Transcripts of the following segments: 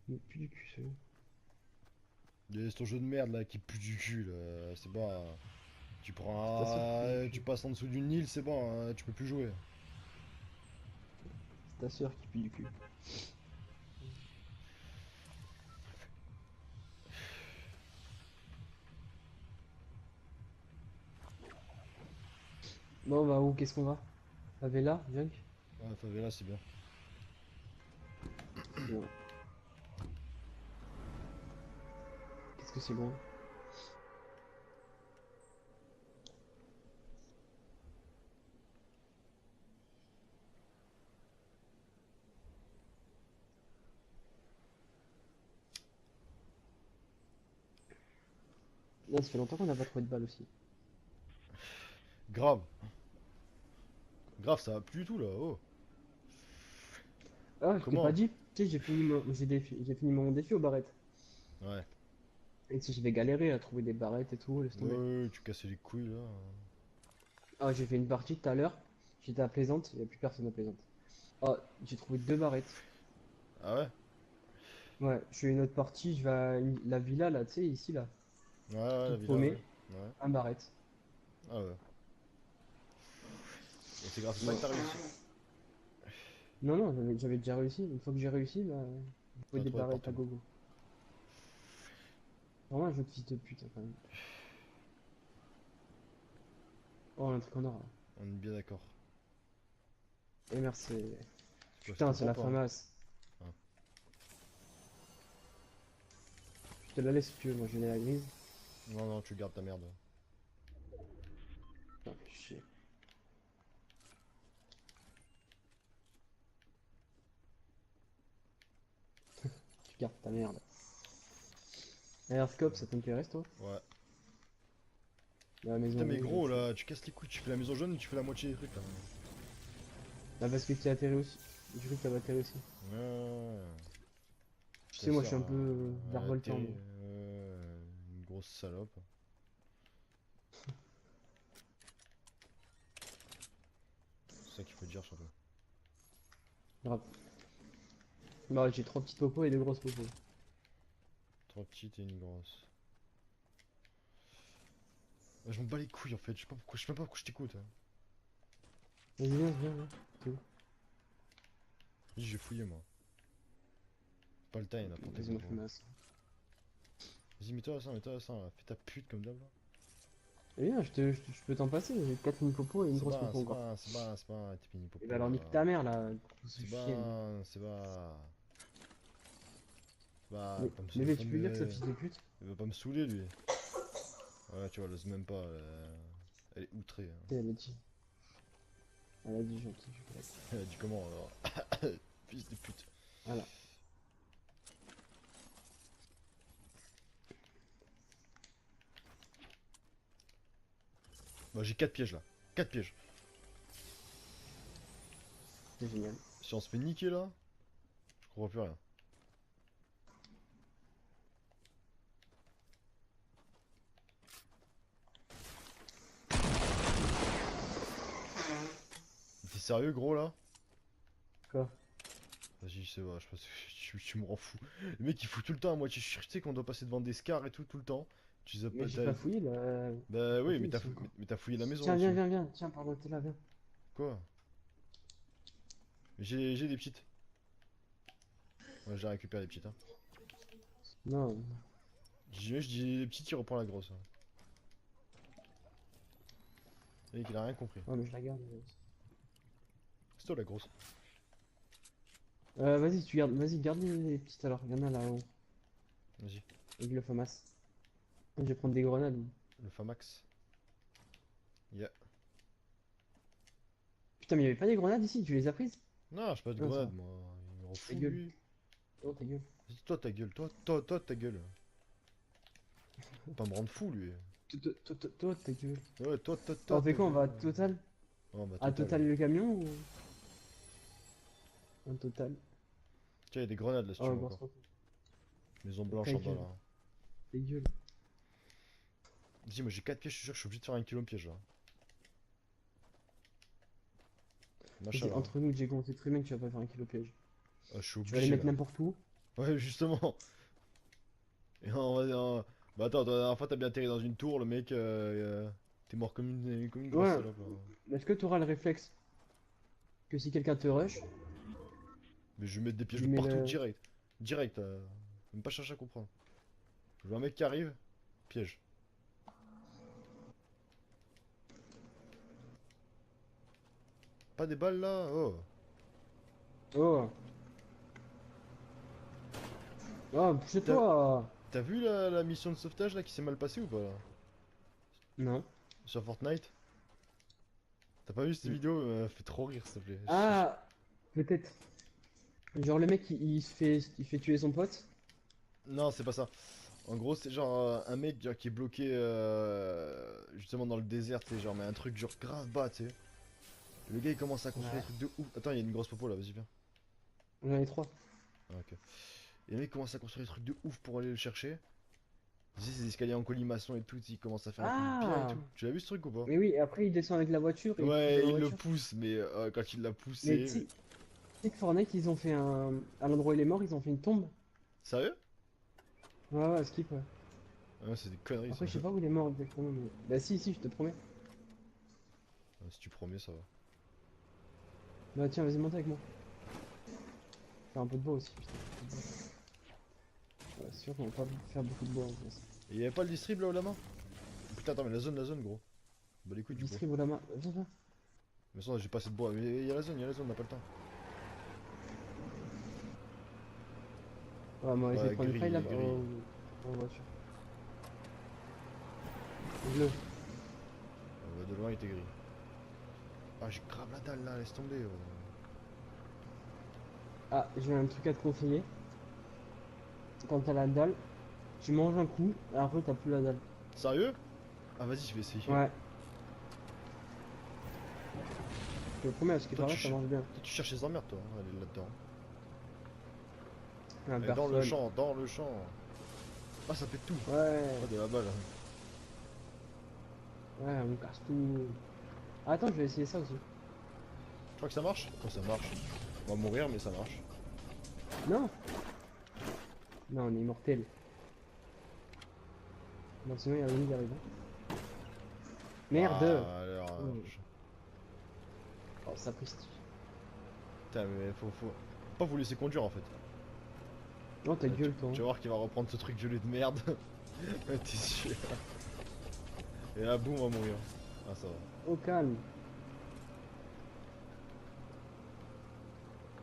Il pue du cul, celui-là. C'est ton jeu de merde là qui pue du cul là. C'est bon. Tu C'est sûr qu'il pue prends. du Tu cul. passes en dessous d'une île, c'est bon, tu peux plus jouer. C'est ta soeur qui pue du cul. Bon, on va où? Qu'est-ce qu'on va? La Villa, Junk? Ouais, favela, c'est bien. Non. Qu'est-ce que c'est loin? Là, ça fait longtemps qu'on n'a pas trouvé de balle aussi. Grave. Grave, ça va plus du tout là. Oh. Ah, je t'ai pas Comment? dit? Tu sais, j'ai fini mon défi aux barrettes. Ouais. Et tu sais, j'avais galéré à trouver des barrettes et tout, laisse Ouais, tomber. ouais, tu cassais les couilles là. Ah, j'ai fait une partie tout à l'heure. J'étais à Plaisante, il n'y a plus personne à Plaisante. Ah, j'ai trouvé deux barrettes. Ah ouais? Ouais, je fais une autre partie, je vais à la villa là, tu sais, ici là, Ouais, ouais, la toute villa, ouais. paumée, Ouais. un barrette. Ah ouais. Et c'est grâce à ça que Ouais. t'as réussi. Non, non, j'avais déjà réussi. Une fois que j'ai réussi, bah, j'ai trouvé T'as des trouvé barrettes à partout. gogo. Vraiment un jeu de fils de pute, hein, quand même. Oh, un truc en or là. On est bien d'accord. Et merci. C'est quoi, je te Putain, le c'est prends la pas, hein. FAMAS. Ah. Je te la laisse si tu veux, moi je l'ai la grise. Non, non, tu gardes ta merde. Ah, chier. Tu gardes ta merde. Airscope, ça t'intéresse toi? Ouais. La Putain, maison mais rouge gros aussi. là, tu casses les couilles, tu fais la maison jaune et tu fais la moitié des trucs là. Bah parce que tu atterri aussi. J'ai cru que t'avais atterri aussi. Ouais. Tu Ça sais, moi je sert suis un peu à virevoltant, moi. une grosse salope. C'est ça qu'il faut dire surtout. Grave. Bah j'ai trois petites popos et deux grosses popos. Trois petites et une grosse. Ouais, je m'en bats les couilles en fait, je sais pas pourquoi, je sais même pas pourquoi je t'écoute, hein. Vas-y, viens, viens, viens. T'es où? Vas-y, j'ai fouillé moi. Pas le time là pour tes Vas-y, moi je fais bobos. masse. Vas-y, mets-toi à ça là. Fais ta pute comme d'hab là. Eh bien, je peux t'en passer. J'ai quatre mini popos et une C'est grosse pas, popo c'est encore. pas, c'est pas, c'est pas, tes mini Et bah popo alors là. nique ta mère là. Pour se C'est chier. pas, c'est pas. Mais, Pas me, mais tu peux dire que ça fils de pute? il veut pas me saouler lui. Ouais, tu vois, elle ose même pas. Elle est outrée, hein. Elle a dit. Elle a dit gentil, je suis pas Elle a dit comment alors? Fils de pute. voilà. Bah, j'ai 4 pièges là. 4 pièges. C'est génial. Si on se fait niquer là, je comprends plus rien. T'es sérieux gros là? Quoi? Vas-y, c'est vrai, je pense que tu me rends fou. Le mec il fout tout le temps à moitié. Je sais qu'on doit passer devant des scars et tout le temps. Tu les as Mais pas. j'ai pas fouillé là. Bah J'ai pas oui, mais fouillé ici encore. t'as fouillé la maison Tiens, viens, au-dessus. viens, viens. Tiens, pardon, t'es là, viens. Quoi? J'ai des petites. Ouais, j'ai récupéré les petites, hein. Non, Je dis les petites, il reprend la grosse, hein. Le mec il a rien compris. non, mais je la garde. C'est toi la grosse. Vas-y, tu gardes. Vas-y, garde les petites alors. Il y en a là-haut. Vas-y. Avec le FAMAS. Je vais prendre des grenades. Le Famax. Yeah. Putain, mais il y avait pas des grenades ici, tu les as prises? Non, j'ai pas de Non, ça va. grenade moi. Il me rend Ta fou gueule. lui. Oh, ta gueule. Vas-y, toi ta gueule, toi ta gueule. Pas me rendre fou lui. Toi, ta gueule. Ouais, On ta fait quoi? On gueule. va à Total? Oh bah À total. Total le camion ou. Un Total. Tiens, il y a des grenades là si tu Oh, veux grosse encore. popo. Maison blanche Ta en bas gueule. là. Tes gueules. Dis, moi j'ai 4 pièges, je suis sûr que je suis obligé de faire un kilo piège là. Vas-y, Machallah. entre nous, Diego, on sait très bien que tu vas pas faire un kilo piège. Je suis Tu vas les obligé mettre là. n'importe où. Ouais, justement. Et bah attends, la dernière fois t'as bien atterri dans une tour, le mec, t'es mort comme une grosse Ouais. salope là. Est-ce que tu auras le réflexe que si quelqu'un te rush, Mais je vais mettre des tu pièges lui de mets partout, le. direct. Direct, même pas chercher à comprendre. Je vois un mec qui arrive, piège. Pas des balles là? Oh. Oh. Oh, chez T'as toi. t'as vu la mission de sauvetage là qui s'est mal passée ou pas là? Non. Sur Fortnite? T'as pas vu cette vidéo? Fait trop rire s'il te plaît. Ah, peut-être. Genre le mec il fait tuer son pote. Non, c'est pas ça. En gros, c'est genre un mec genre, qui est bloqué justement dans le désert, tu sais, genre, mais un truc genre grave bas, tu sais. Le gars il commence à construire Ouais. des trucs de ouf. Attends, il y a une grosse popo là, vas-y, viens. J'en ai trois. Ah, ok. Et le mec commence à construire des trucs de ouf pour aller le chercher. Tu sais, ces escaliers en colimaçon et tout, il commence à faire un truc bien et Ah. tout. Tu l'as vu ce truc ou pas? Mais oui, et après il descend avec la voiture et il pousse dans Ouais, la il le voiture. pousse, mais quand il l'a Mais tu poussé. sais que Fortnite ils ont fait un. À l'endroit où il est mort, ils ont fait une tombe. Sérieux? Ouais, ouais, skip, ouais. Ah, c'est des conneries ça. Après, je sais pas où il est mort exactement, mais. Bah, si, je te promets. Ah, si tu promets, ça va. Bah, tiens, vas-y, monte avec moi. Faire un peu de bois aussi, putain. Ouais, c'est sûr qu'on va pas faire beaucoup de bois en fait. Et y avait pas le distrib là au lama? Putain, attends, mais la zone, gros. Bah les couilles du coup. Distrib ou la main. Viens, viens. Mais ça, j'ai pas assez de bois. Mais y a la zone, on n'a pas le temps. Ouais, moi, essayer de Ouais, prendre une gris, faille là. gris. Oh, en voiture. Bleu. De loin, il était gris. Ah, j'ai grave la dalle là, laisse tomber. Ah, j'ai un truc à te conseiller. Quand t'as la dalle, tu manges un coup, et après t'as plus la dalle. Sérieux? Ah, vas-y, je vais essayer. Ouais. Je te le promets, à ce qui Toi, paraît, ça marche bien. toi, tu cherches les emmerdes, toi. Hein, elle est là-dedans. Ah, Elle est dans le personne. champ, dans le champ. Ah, ça fait tout. Ouais. Ah, de la balle. Ouais, on casse tout. Ah, attends, je vais essayer ça aussi. Je crois que ça marche. Oh, ça marche. On va mourir, mais ça marche. Non. Non, on est immortel. Non, sinon il y a une qui arrive. Hein. Merde. Ah, alors. Oh, oh, ça prestige. Putain, mais faut pas vous laisser conduire en fait. Non, ta Tu gueule, toi. tu vas voir qu'il va reprendre ce truc gelé de merde. T'es sûr. Et là, boum, on va mourir. Ah, ça va. Au calme.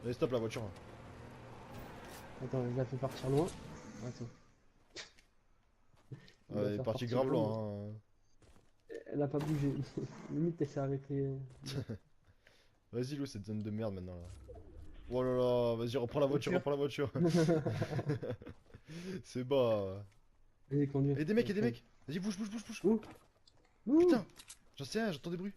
Allez, stop la voiture. Attends, je la fais partir loin. Attends. Je vais Ouais, la elle est faire partie partir grave loin. loin. Hein. Elle a pas bougé. Limite, elle s'est arrêtée. Vas-y, Lou, cette zone de merde maintenant là. Oh là là, vas-y, reprends la voiture, Voiture. reprends la voiture. C'est bas. Vas-y, conduis. Et des mecs, et des mecs. Vas-y, bouge, bouge, bouge, bouge. Ouh. Ouh. Putain, j'en sais rien, j'entends des bruits.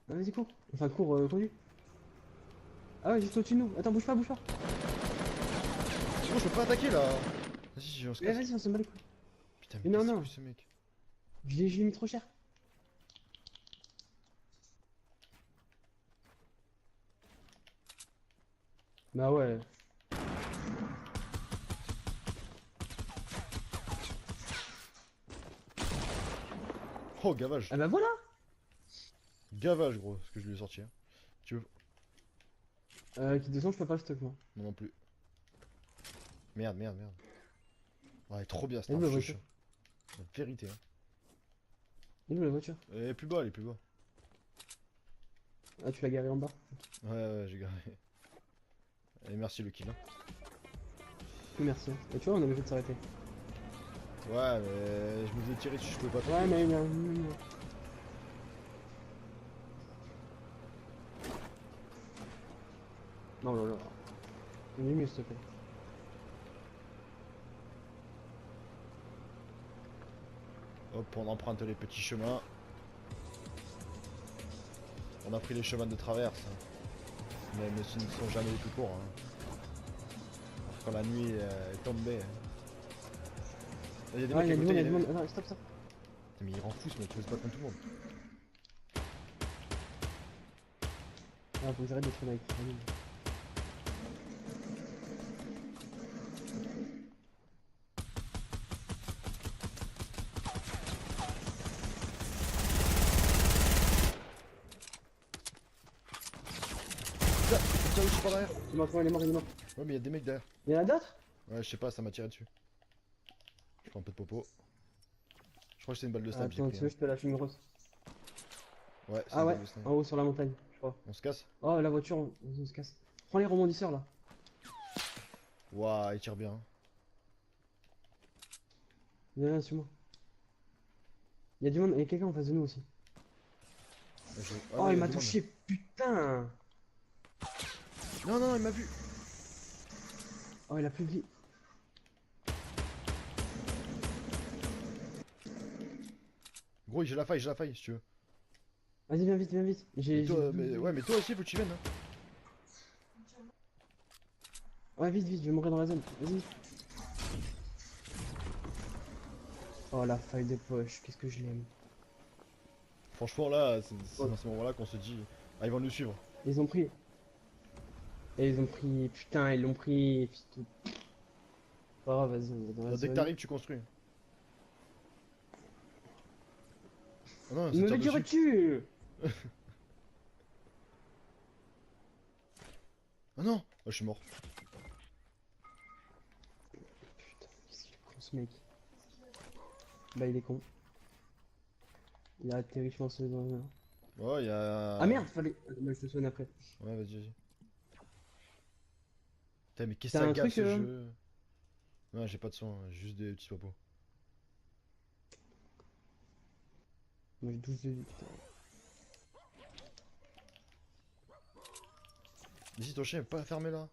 Ah, vas-y, cours. Enfin, cours, conduis. Ah ouais, juste au-dessus de nous. Attends, bouge pas, bouge pas. C'est bon, je peux pas attaquer là. Vas-y, on se Eh, casse. vas-y, on se bat les couilles. Putain, Mais mais non, qu'est-ce non. que c'est ce mec? Je l'ai mis trop cher. Bah ouais. Oh, gavage. Ah bah voilà. Gavage, gros, ce que je lui ai sorti. Hein. Tu veux? Qui descend, je peux pas le stock, moi. Moi non plus. Merde, merde, merde. Ouais, trop bien, c'est Elle est un où la feu voiture? chat. La vérité, hein. Elle est où la voiture? Elle est plus bas, elle est plus bas. Ah, tu l'as garée en bas. Ouais, ouais, j'ai garé. Et merci le kill. Hein. Oui, merci. Et tu vois, on est obligé de s'arrêter. Ouais, mais je me faisais tirer dessus, je pouvais pas Ouais, taper. mais il y a Non, non, non. Il est mieux, s'il te plaît. Hop, on emprunte les petits chemins. On a pris les chemins de traverse. Mais ce ne sont jamais les plus courts. Hein. Quand la nuit est tombée. Hein. Il y a des Ah, mecs il y à a du côté. monde, il y a du monde. Attends, stop, stop. Putain, mais il rend fou ce mec, il veut se battre contre tout le monde. Ah, faut que j'arrête de traîner avec Rami. Tiens, je suis par derrière. Il est mort, il est mort, il est mort. Ouais, mais il y a des mecs derrière. Il y en a d'autres? Ouais, je sais pas, ça m'a tiré dessus. Je prends un peu de popo. Je crois que c'est une balle de snipe, j'ai Attends, pris. tu veux, je peux lâcher une grosse. Ouais, c'est Ah une ouais, balle de snipe. en haut sur la montagne, je crois. On se casse? Oh, la voiture, on se casse. Prends les rebondisseurs là. Waouh, il tire bien. Viens, suis-moi. Il y a du monde, il y a quelqu'un en face de nous aussi. Ah Oh, ouais, il y a m'a du monde. touché, putain. Non, non, il m'a vu. Oh, il a plus de vie. Gros, j'ai la faille si tu veux. Vas-y, viens vite, viens vite. Mais toi, ouais, mais toi aussi, faut que tu viennes. Hein. Ouais, vite, vite, je vais mourir dans la zone. Vas-y, vite. Oh, la faille de poche, qu'est-ce que je l'aime. Franchement, là, c'est dans ce moment-là qu'on se dit, ah, ils vont nous suivre. Ils ont pris. Et ils ont pris. Putain, ils l'ont pris. Putain. Pas grave, vas-y, on va dans la Dès que zone. t'arrives, tu construis. Ah non, Il ça me tire met direct dessus. dessus. Ah non, ah, je suis mort. Putain, qu'est-ce qu'il est con ce mec. Bah, il est con. Il a atterri, je pense, dans la mer. Ouais, il y a. Ah merde, fallait. Bah, je te soigne après. Ouais, vas-y, vas-y. Putain, mais qu'est-ce T'as que ça un gaffe truc, ce jeu? Non, j'ai pas de soin, juste des petits popos. Moi, j'ai 12 de vie, putain. Mais si ton chien est pas fermé là.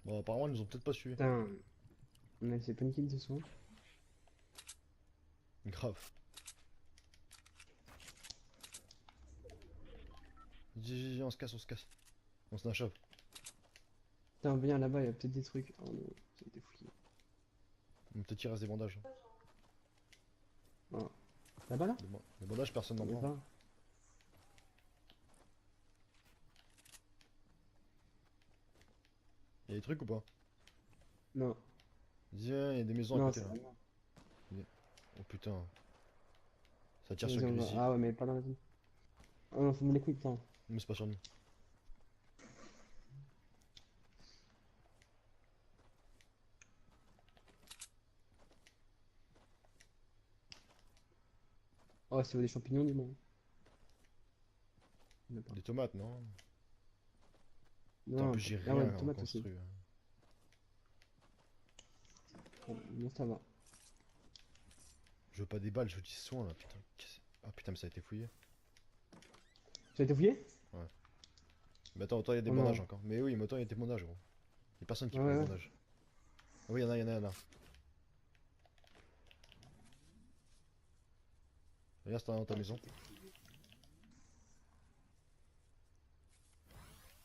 Bon, apparemment, ils nous ont peut-être pas suivi. Putain. On a essayé paniquer de soin. Grave. Vas-y, on se casse, on se casse. On se nachave. Putain, viens là-bas, il y a peut-être des trucs. Oh non, ça a été fouillé. Peut-être qu'il reste des bandages. Là-bas là? Les bandages, personne n'en Il y a prend. pas. Y'a des trucs ou pas? Non. Viens, y'a des maisons à Non, côté c'est là. pas moi. Oh putain. Ça tire sur Vas-y, on va- Grisi. Ah ouais, mais pas dans la zone. Ah non, faut me les couilles, putain. Mais c'est pas sur nous. Oh, si tu veux des champignons, dis-moi. Il y en a pas. Des tomates, non? Putain, en Non, plus, j'ai ah ouais, rien des en tomates aussi. construit. Non, ça va. Je veux pas des balles, je veux du soin là, putain. Ah putain, mais ça a été fouillé. Ça a été fouillé? Mais attends, autant il y a des Oh non. bandages encore. Mais oui, mais autant il y a des bandages, gros. Y'a personne qui Ouais, prend les ouais. bandages. Ah oui, y'en a, y'en a, y'en a. Regarde, c'est dans ta maison.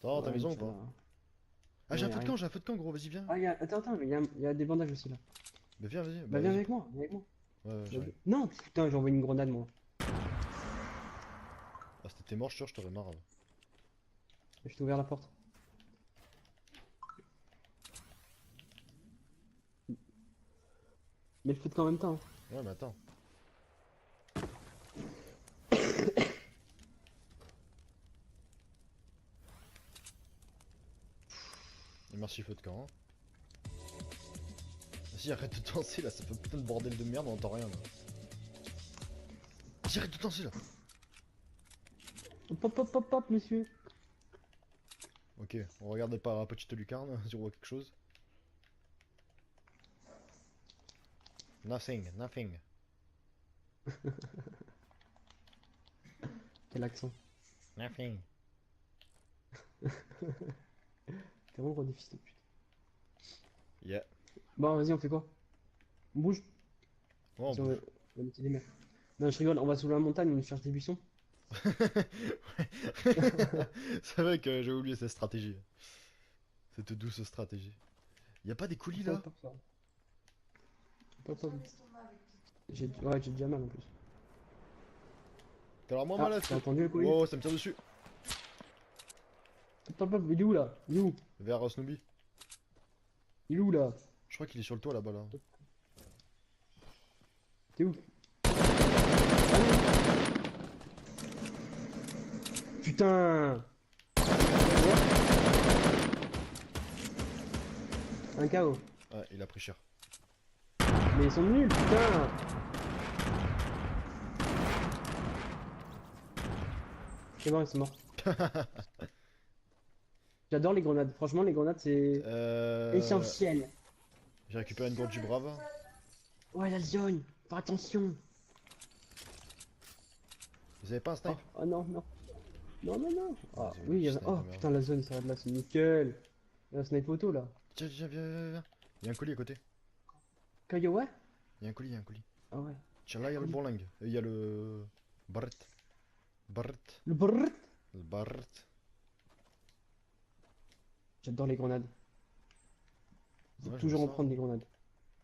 T'as dans ta Ouais, maison ou ça pas? va. Ah, j'ai un Ouais, feu de rien. camp, j'ai un feu de camp, gros, vas-y, viens. Ah, attends, attends, mais il y a des bandages aussi là. Bah, viens, vas-y. Bah, viens vas-y. avec moi, viens avec moi. Ouais, ouais, j'arrive. Non, putain, j'ai envoyé une grenade moi. Ah, si t'étais mort, je suis sûr, je t'aurais marre. Là. Je t'ai ouvert la porte. Mais le feu de camp en même temps. Hein. Ouais, mais attends. Et merci, feu de camp. Hein. Vas-y, arrête de danser là, ça fait putain de bordel de merde, on entend rien là. Vas-y, arrête de danser là. Hop, hop, hop, hop, hop, monsieur. Ok, on regarde par la petite lucarne si on voit quelque chose. Nothing, nothing. Quel accent. Nothing. T'es vraiment gros des fils de pute. Yeah. Bon, vas-y, on fait quoi? On bouge? Oh, Vas-y, on va mettre des mers. Non, je rigole, on va sous la montagne, on cherche des buissons. C'est vrai que j'ai oublié cette stratégie. Cette douce stratégie. Y'a pas des colis là? Hop, hop, ça. Hop, hop. Ouais, j'ai déjà mal en plus. T'as l'air moins Ah, malade. t'as entendu le colis? Oh, ça me tire dessus. Hop, hop, hop, il est où là? Il est où? Vers Snoopy. Il est où là? Je crois qu'il est sur le toit là-bas là. T'es où? Ah, non. Putain! Un KO. Ouais, il a pris cher. Mais ils sont nuls, putain! C'est mort, ils sont morts. J'adore les grenades. Franchement, les grenades, c'est essentiel. J'ai récupéré une gourde du brave. Ouais, la zone. Faire attention. Vous avez pas un Oh, snipe? oh non, non. Non, non, non. Ah, Vas-y, oui, il y a... snipe, Oh, merde. putain, la zone, ça va de là, c'est nickel. Il y a un snipe auto là. Tiens, tiens, viens. Il y a un colis à côté. Caillou, ouais? Il y a un colis, il y a un colis. Ah ouais. Tiens, là, il y a le Colis. bourlingue. Et il y a le. Barrett. Barrett. Le brrrt. Le Barrett. J'adore les grenades. Faut Ouais, je toujours vois en ça. prendre des grenades.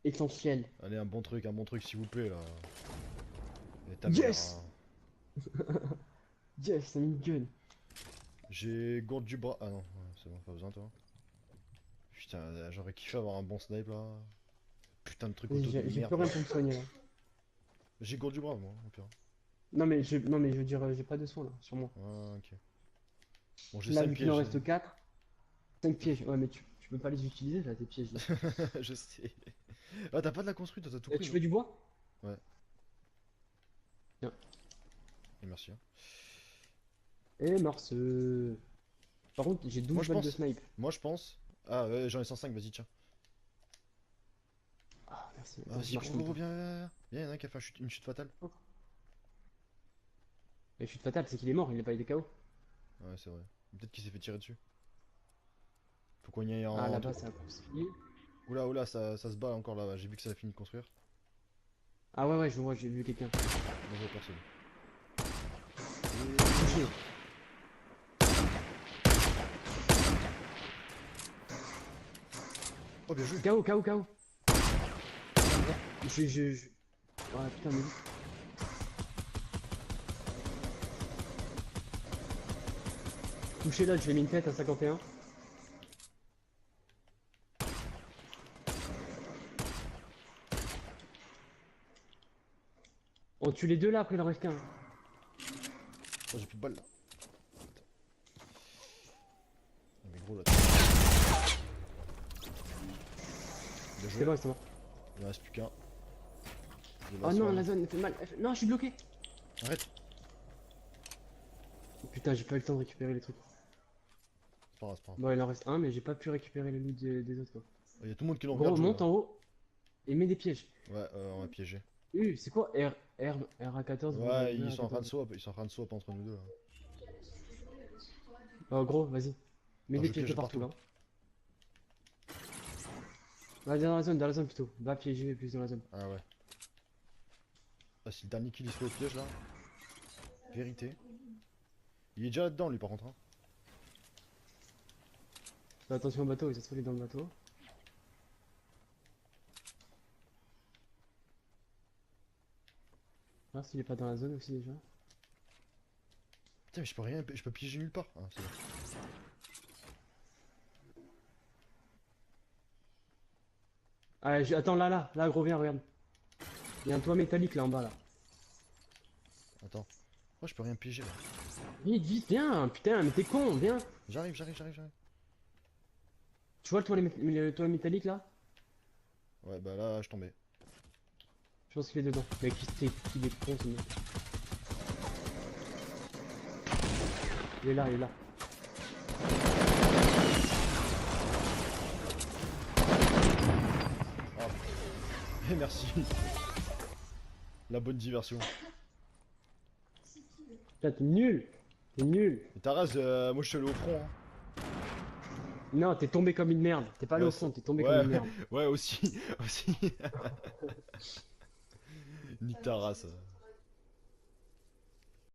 Essentiel. Allez, un bon truc, s'il vous plaît là. Et ta Yes. mère, hein. Yes, c'est une gun. J'ai gourde du bras. Ah non, ouais, c'est bon, pas besoin toi. Putain, j'aurais kiffé avoir un bon snipe là. Putain de truc auto de J'ai plus merde. rien pour me soigner là. J'ai gourde du brave moi, au pire. Non mais je veux dire, j'ai pas de soins là, sur moi. Ah, ok. Bon, j'ai Là, 5 vu qu'il en pièges. reste 4. 5 pièges. Ouais, mais tu peux pas les utiliser là, tes pièges là. Je sais. Ah, t'as pas de la construite, toi, t'as tout Et pris. tu non veux du bois? Ouais. Tiens. Et merci. Hein. Et morceau. Par contre, j'ai 12 Moi, je balles de pense- snipe. Moi, je pense. Ah, ouais, j'en ai 105, vas-y, tiens. Ah, merci. Ah, Ça vas-y, marche gros, tout gros, le temps. viens. Viens, y'en a un qui a fait une chute fatale. Et chute fatale, c'est qu'il est mort, il a pas été KO. Ouais, c'est vrai. Peut-être qu'il s'est fait tirer dessus. Faut qu'on y aille Ah, en. là-bas, c'est un peu fini. Oula, ça se bat encore là-bas. J'ai vu que ça a fini de construire. Ah, ouais, je vois, j'ai vu quelqu'un. Moi, je vois personne. Touché. Oh, bien joué. KO. Je... Ah, putain, mais. Touché là, je lui ai mis une tête à 51. On tue les deux là, après il en reste qu'un. Oh, j'ai plus de balles là. Ah, mais gros là. Bien C'est joué. bon, c'est bon. Il en reste plus qu'un. J'ai Oh la non, soirée. la zone elle fait mal. Non, je suis bloqué. Arrête. Putain, j'ai pas eu le temps de récupérer les trucs. C'est pas grave, c'est pas grave. Bon, il en reste un, mais j'ai pas pu récupérer le loot des autres quoi. Il y a tout le monde qui nous Gros, regarde. monte en haut et mets des pièges. Ouais, on va piéger. C'est quoi RA14? Ouais, ils sont en train de swap. Ils sont en train de swap entre nous deux. Là. Oh, gros, vas-y. Mets Non, des je pièges piège de partout là. partout. Va dans la zone plutôt. Va piéger plus dans la zone. Ah ouais. Ah, si le dernier kill il se fait au piège là. Vérité. Il est déjà là-dedans lui par contre. Hein. Fais attention au bateau, il s'est dans le bateau. Voir s'il est pas dans la zone aussi déjà. Putain mais je peux rien, je peux piéger nulle part. Ah, c'est bon. Ah, attends, là, gros, viens, regarde. Il y a un toit métallique là en bas là. Attends. Moi je peux rien piéger là. Vite, viens, putain, mais t'es con, viens. J'arrive. Tu vois le toit métallique là? Ouais bah là je tombais. Je pense qu'il est dedans. Mais qui est con ce mec. Il est là. Et merci. La bonne diversion. Putain, t'es nul. Et Taras, moi je suis allé au front. Hein. Non, t'es tombé comme une merde. T'es pas allé Ouais, au fond, t'es tombé ouais. comme une merde. Ouais aussi. Nique ta race.